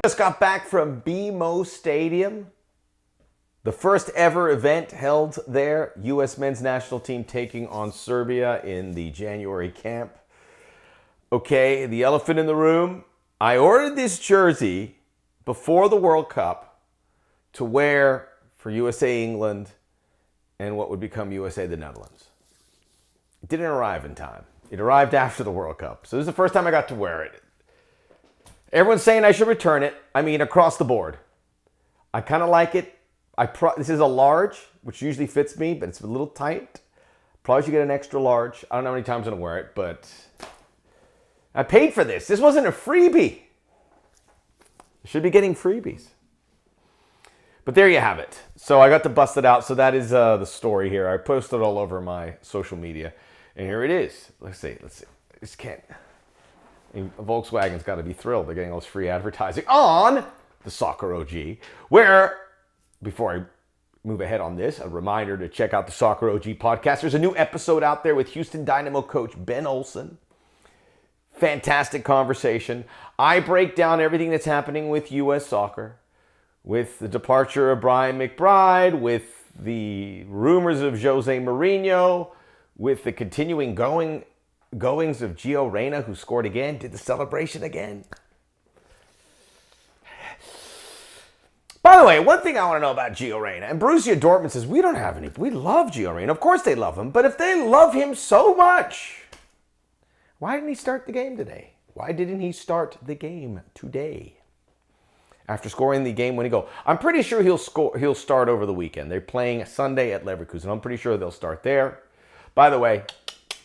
Just got back from BMO Stadium. The first ever event held there. U.S. men's national team taking on Serbia in the January camp. Okay, the elephant in the room. I ordered this jersey before the World Cup to wear for USA England and what would become USA the Netherlands. It didn't arrive in time. It arrived after the World Cup. So this is the first time I got to wear it. Everyone's saying I should return it. I mean, across the board. I kind of like it. This is a large, which usually fits me, but it's a little tight. Probably should get an extra large. I don't know how many times I'm going to wear it, but I paid for this. This wasn't a freebie. I should be getting freebies. But there you have it. So I got to bust it out. So that is the story here. I posted it all over my social media. And here it is. Let's see. I just can't. I mean, Volkswagen's got to be thrilled. They're getting all this free advertising on the Soccer OG. Where, before I move ahead on this, a reminder to check out the Soccer OG podcast. There's a new episode out there with Houston Dynamo coach Ben Olsen. Fantastic conversation. I break down everything that's happening with U.S. soccer, with the departure of Brian McBride, with the rumors of Jose Mourinho, with the continuing goings of Gio Reyna, who scored again, did the celebration again. By the way, one thing I want to know about Gio Reyna, and Borussia Dortmund says, we don't have any, we love Gio Reyna. Of course they love him, but if they love him so much, why didn't he start the game today? Why didn't he start the game today? After scoring the game-winning goal. I'm pretty sure he'll start over the weekend. They're playing Sunday at Leverkusen. I'm pretty sure they'll start there. By the way,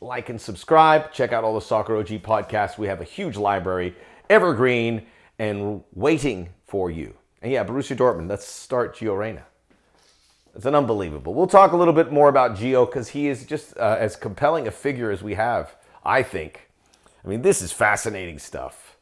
like and subscribe. Check out all the Soccer OG podcasts. We have a huge library, evergreen, and waiting for you. And yeah, Borussia Dortmund, let's start Gio Reyna. It's an unbelievable. We'll talk a little bit more about Gio because he is just as compelling a figure as we have, I think. I mean, this is fascinating stuff.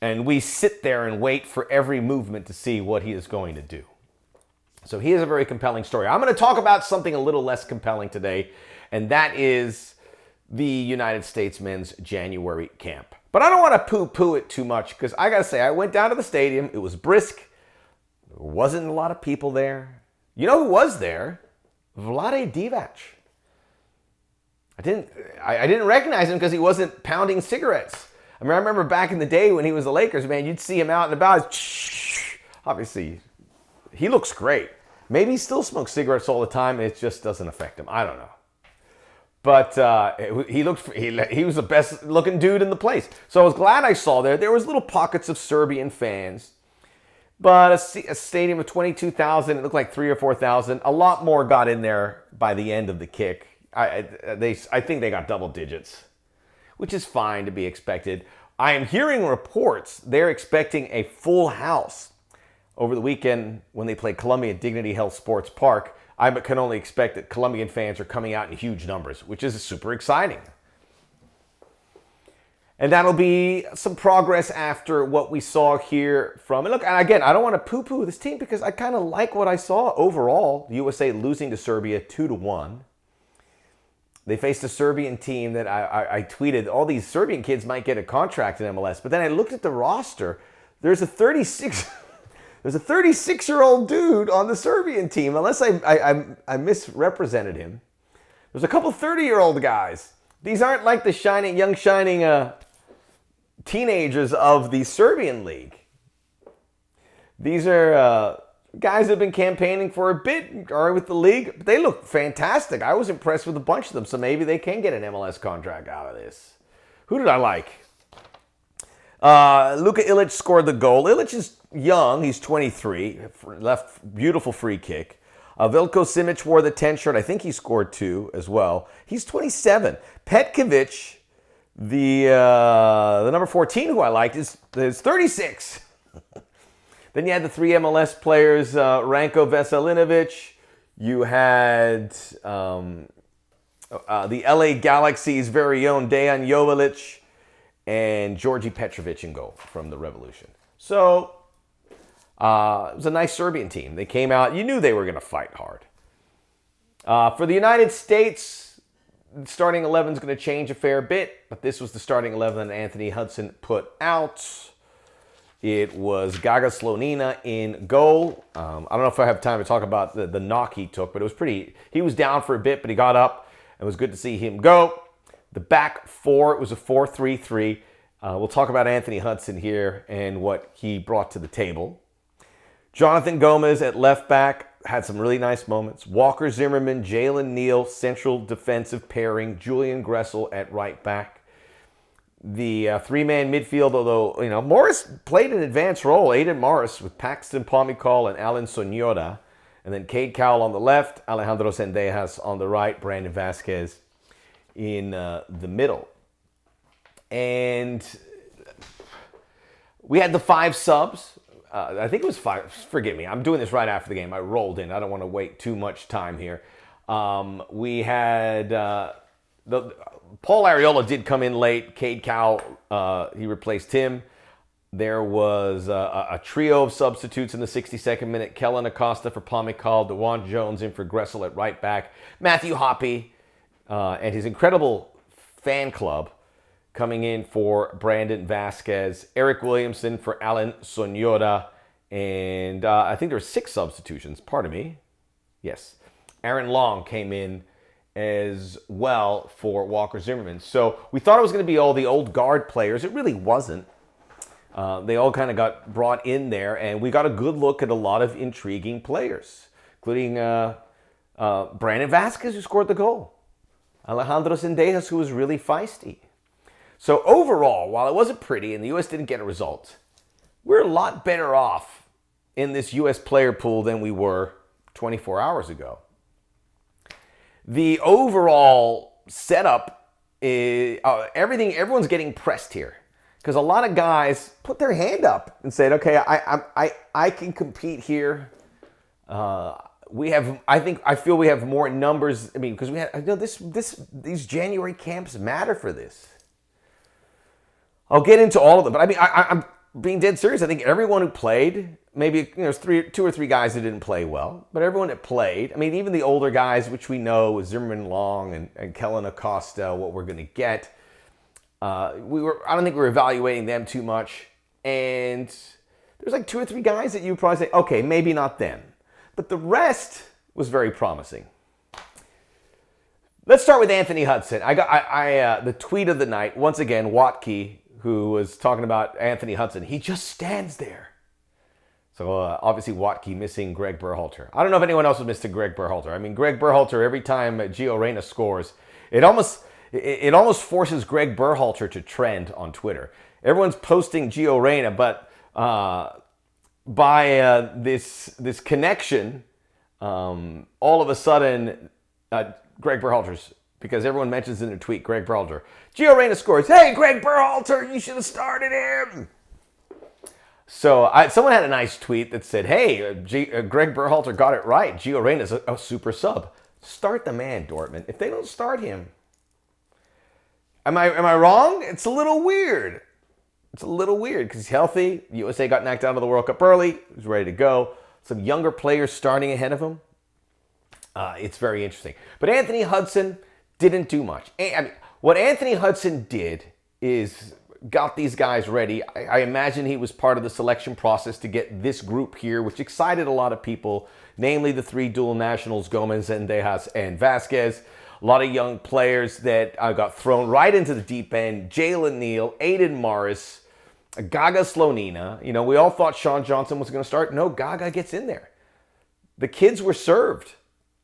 And we sit there and wait for every movement to see what he is going to do. So he has a very compelling story. I'm going to talk about something a little less compelling today, and that is the United States men's January camp. But I don't want to poo-poo it too much because I got to say, I went down to the stadium. It was brisk. There wasn't a lot of people there. You know who was there? Vlade Divac. I didn't recognize him because he wasn't pounding cigarettes. I mean, I remember back in the day when he was the Lakers, man, you'd see him out and about. Obviously, he looks great. Maybe he still smokes cigarettes all the time and it just doesn't affect him. I don't know. But he was the best looking dude in the place. So I was glad I saw there. There was little pockets of Serbian fans. But a stadium of 22,000, it looked like 3,000 or 4,000. A lot more got in there by the end of the kick. I think they got double digits, which is fine to be expected. I am hearing reports they're expecting a full house over the weekend when they play Columbia at Dignity Health Sports Park. I can only expect that Colombian fans are coming out in huge numbers, which is super exciting. And that'll be some progress after what we saw here from... And look, again, I don't want to poo-poo this team because I kind of like what I saw overall. The USA losing to Serbia 2-1. They faced a Serbian team that I tweeted, all these Serbian kids might get a contract in MLS. But then I looked at the roster. There's a 36-year-old dude on the Serbian team, unless I misrepresented him. There's a couple 30-year-old guys. These aren't like the young shining teenagers of the Serbian league. These are guys who have been campaigning for a bit, are with the league. But they look fantastic. I was impressed with a bunch of them, so maybe they can get an MLS contract out of this. Who did I like? Luka Ilic scored the goal. Ilic is young. He's 23. Left beautiful free kick. Veljko Simic wore the 10 shirt. I think he scored 2 as well. He's 27. Petkovic, the number 14 who I liked, is 36. Then you had the 3 MLS players, Ranko Veselinovic. You had the LA Galaxy's very own Dejan Jovalic and Georgi Petrovic in goal from the Revolution. So it was a nice Serbian team. They came out. You knew they were going to fight hard. For the United States, the starting 11 is going to change a fair bit, but this was the starting 11 that Anthony Hudson put out. It was Gaga Slonina in goal. I don't know if I have time to talk about the knock he took, but it was pretty. He was down for a bit, but he got up. It was good to see him go. The back four, it was a 4-3-3. We'll talk about Anthony Hudson here and what he brought to the table. Jonathan Gomez at left back had some really nice moments. Walker Zimmerman, Jalen Neal, central defensive pairing. Julian Gressel at right back. The three-man midfield, although, Morris played an advanced role. Aiden Morris with Paxton Pomykal and Alan Sonyoda. And then Cade Cowell on the left, Alejandro Sendejas on the right, Brandon Vasquez in the middle. And we had the 5 subs. I think it was 5. Forgive me. I'm doing this right after the game. I rolled in. I don't want to wait too much time here. We had Paul Arriola did come in late. Cade Cowell, he replaced him. There was a trio of substitutes in the 62nd minute. Kellen Acosta for Pomykal, DeJuan Jones in for Gressel at right back. Matthew Hoppe and his incredible fan club coming in for Brandon Vasquez. Eric Williamson for Alan Sonyoda. And I think there were 6 substitutions. Pardon me. Yes. Aaron Long came in as well for Walker Zimmerman. So we thought it was going to be all the old guard players. It really wasn't. They all kind of got brought in there, and we got a good look at a lot of intriguing players, including Brandon Vasquez, who scored the goal. Alejandro Sendejas, who was really feisty. So overall, while it wasn't pretty and the U.S. didn't get a result, we're a lot better off in this U.S. player pool than we were 24 hours ago. The overall setup is everyone's getting pressed here because a lot of guys put their hand up and said, "Okay, I can compete here." I feel we have more numbers. I mean, because we had these January camps matter for this. I'll get into all of them, but I mean, I'm being dead serious. I think everyone who played, maybe there's 2 or 3 guys that didn't play well, but everyone that played, I mean, even the older guys, which we know, with Zimmerman, Long, and Kellen Acosta, what we're going to get, I don't think we were evaluating them too much, and there's like 2 or 3 guys that you probably say, okay, maybe not them, but the rest was very promising. Let's start with Anthony Hudson. I got the tweet of the night once again. Watke, who was talking about Anthony Hudson, he just stands there. So obviously Watke missing Greg Berhalter. I don't know if anyone else was missing Greg Berhalter. I mean, Greg Berhalter, every time Gio Reyna scores, it almost forces Greg Berhalter to trend on Twitter. Everyone's posting Gio Reyna, but by this connection, all of a sudden, Greg Berhalter's, because everyone mentions in their tweet, Greg Berhalter. Gio Reyna scores. Hey, Greg Berhalter, you should have started him. So someone had a nice tweet that said, hey, Greg Berhalter got it right. Gio Reyna's a super sub. Start the man, Dortmund. If they don't start him, am I wrong? It's a little weird. It's a little weird because he's healthy. USA got knocked out of the World Cup early. He's ready to go. Some younger players starting ahead of him. It's very interesting. But Anthony Hudson didn't do much. What Anthony Hudson did is got these guys ready. I imagine he was part of the selection process to get this group here, which excited a lot of people, namely the 3 dual nationals, Gomez, Sendejas, and Vasquez. A lot of young players that got thrown right into the deep end. Jalen Neal, Aiden Morris, Gaga Slonina. We all thought Sean Johnson was going to start. No, Gaga gets in there. The kids were served.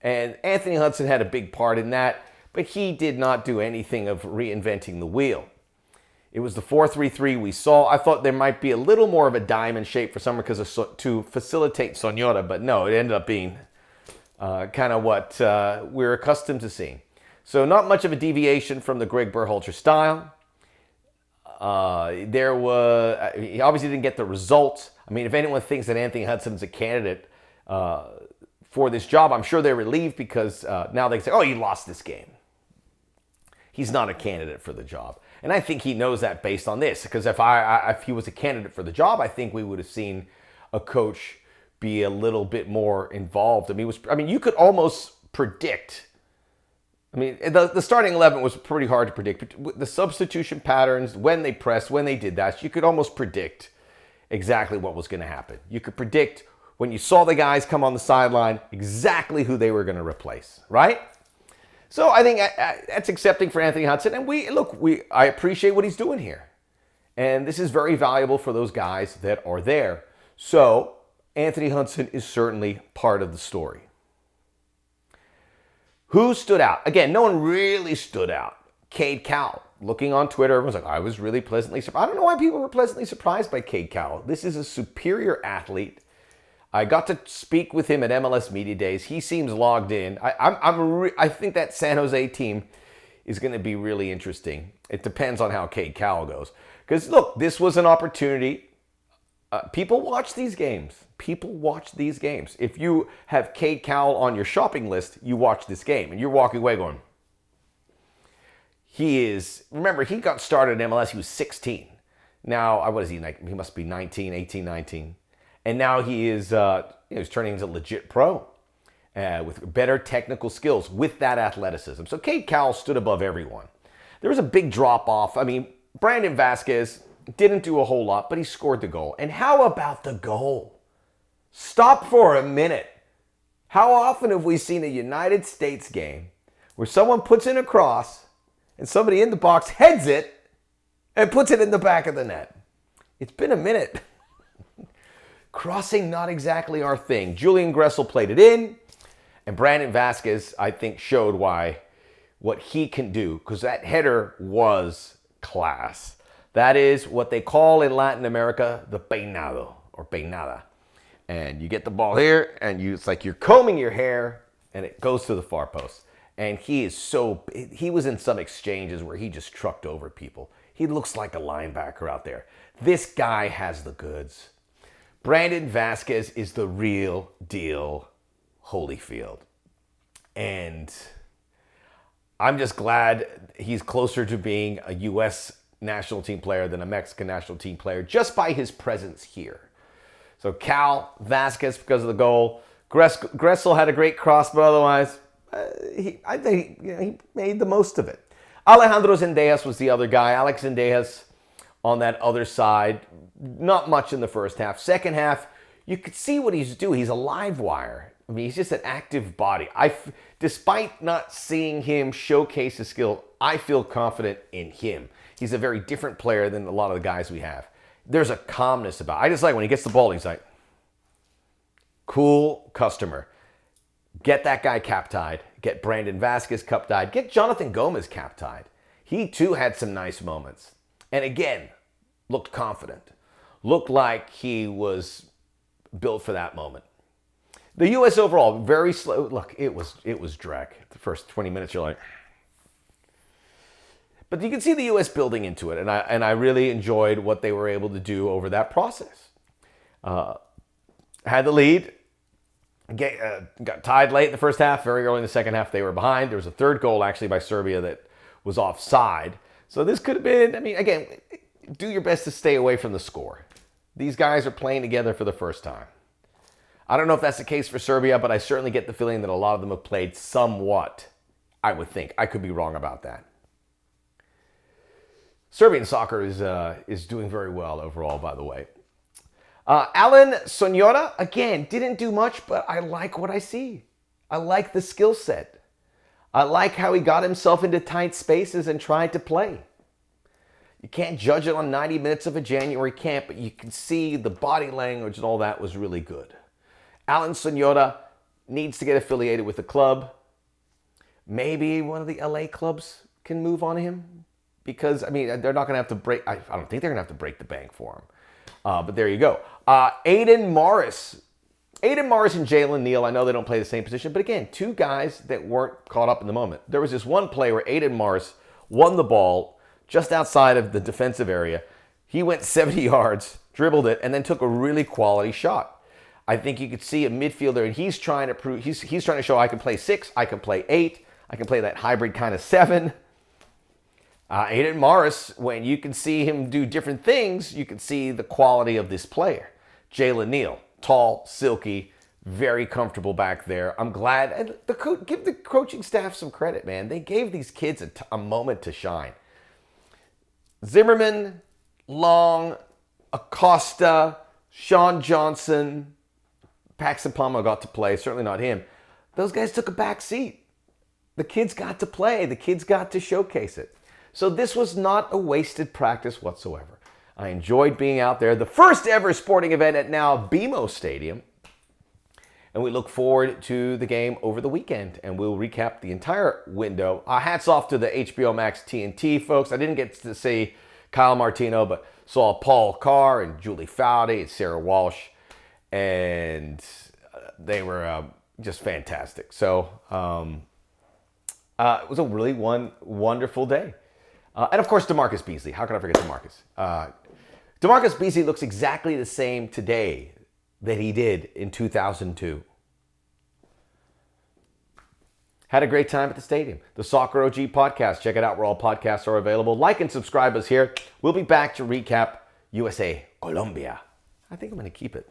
And Anthony Hudson had a big part in that, but he did not do anything of reinventing the wheel. It was the 4-3-3 we saw. I thought there might be a little more of a diamond shape for summer to facilitate Sonyoda, but no, it ended up being kind of what we're accustomed to seeing. So not much of a deviation from the Greg Berhalter style. He obviously didn't get the results. I mean, if anyone thinks that Anthony Hudson's a candidate for this job, I'm sure they're relieved because now they say, oh, you lost this game. He's not a candidate for the job. And I think he knows that based on this, because if he was a candidate for the job, I think we would have seen a coach be a little bit more involved. You could almost predict. The starting 11 was pretty hard to predict. But the substitution patterns, when they pressed, when they did that, you could almost predict exactly what was going to happen. You could predict when you saw the guys come on the sideline exactly who they were going to replace, right? So I think that's accepting for Anthony Hudson. And I appreciate what he's doing here. And this is very valuable for those guys that are there. So Anthony Hudson is certainly part of the story. Who stood out? Again, no one really stood out. Cade Cowell. Looking on Twitter, everyone's like, I was really pleasantly surprised. I don't know why people were pleasantly surprised by Cade Cowell. This is a superior athlete. I got to speak with him at MLS Media Days. He seems logged in. I think that San Jose team is going to be really interesting. It depends on how Cade Cowell goes. Because, look, this was an opportunity. People watch these games. People watch these games. If you have Cade Cowell on your shopping list, you watch this game. And you're walking away going, remember, he got started in MLS, he was 16. Now, what is he, he must be 18, 19. And now he is he's turning into a legit pro with better technical skills with that athleticism. So Cade Cowell stood above everyone. There was a big drop-off. I mean, Brandon Vasquez didn't do a whole lot, but he scored the goal. And how about the goal? Stop for a minute. How often have we seen a United States game where someone puts in a cross and somebody in the box heads it and puts it in the back of the net? It's been a minute. Crossing, not exactly our thing. Julian Gressel played it in, and Brandon Vasquez, I think, showed what he can do, because that header was class. That is what they call in Latin America the peinado, or peinada. And you get the ball here, and it's like you're combing your hair, and it goes to the far post. And he was in some exchanges where he just trucked over people. He looks like a linebacker out there. This guy has the goods. Brandon Vasquez is the real deal Holyfield. And I'm just glad he's closer to being a U.S. national team player than a Mexican national team player just by his presence here. So Cal, Vasquez because of the goal. Gressel had a great cross, but otherwise, I think he made the most of it. Alejandro Zendejas was the other guy. Alex Zendejas on that other side. Not much in the first half. Second half, you could see what he's doing. He's a live wire. I mean, he's just an active body. Despite not seeing him showcase his skill, I feel confident in him. He's a very different player than a lot of the guys we have. There's a calmness about it. I just like when he gets the ball, he's like, cool customer. Get that guy cap-tied. Get Brandon Vasquez cap-tied. Get Jonathan Gomez cap-tied. He, too, had some nice moments. And again, looked confident. Looked like he was built for that moment. The U.S. overall, very slow. Look, it was Drek. The first 20 minutes, you're like... But you can see the U.S. building into it, and I really enjoyed what they were able to do over that process. Had the lead, got tied late in the first half. Very early in the second half, they were behind. There was a third goal, actually, by Serbia that was offside. So this could have been, I mean, again, do your best to stay away from the score. These guys are playing together for the first time. I don't know if that's the case for Serbia, but I certainly get the feeling that a lot of them have played somewhat, I would think. I could be wrong about that. Serbian soccer is doing very well overall, by the way. Alan Sonora, again, didn't do much, but I like what I see. I like the skill set. I like how he got himself into tight spaces and tried to play. You can't judge it on 90 minutes of a January camp, but you can see the body language and all that was really good. Alan Sonora needs to get affiliated with the club. Maybe one of the LA clubs can move on him. Because, I mean, they're not going to have to break... I don't think they're going to have to break the bank for him. But there you go. Aiden Morris. Aiden Morris and Jalen Neal, I know they don't play the same position. But again, two guys that weren't caught up in the moment. There was this one play where Aiden Morris won the ball just outside of the defensive area. He went 70 yards, dribbled it, and then took a really quality shot. I think you could see a midfielder, and he's trying to prove... He's trying to show I can play 6, I can play 8, I can play that hybrid kind of 7. Aiden Morris, when you can see him do different things, you can see the quality of this player. Jalen Neal, tall, silky, very comfortable back there. I'm glad. And give the coaching staff some credit, man. They gave these kids a moment to shine. Zimmerman, long, Acosta, Sean Johnson, Paxton Palmer got to play, certainly not him. Those guys took a back seat. The kids got to play. The kids got to showcase it. So this was not a wasted practice whatsoever. I enjoyed being out there. The first ever sporting event at now BMO Stadium. And we look forward to the game over the weekend. And we'll recap the entire window. Hats off to the HBO Max TNT folks. I didn't get to see Kyle Martino, but saw Paul Carr and Julie Foudy and Sarah Walsh. And they were just fantastic. So it was a really wonderful day. And of course, DeMarcus Beasley. How can I forget DeMarcus? DeMarcus Beasley looks exactly the same today that he did in 2002. Had a great time at the stadium. The Soccer OG podcast. Check it out where all podcasts are available. Like and subscribe us here. We'll be back to recap USA Colombia. I think I'm going to keep it.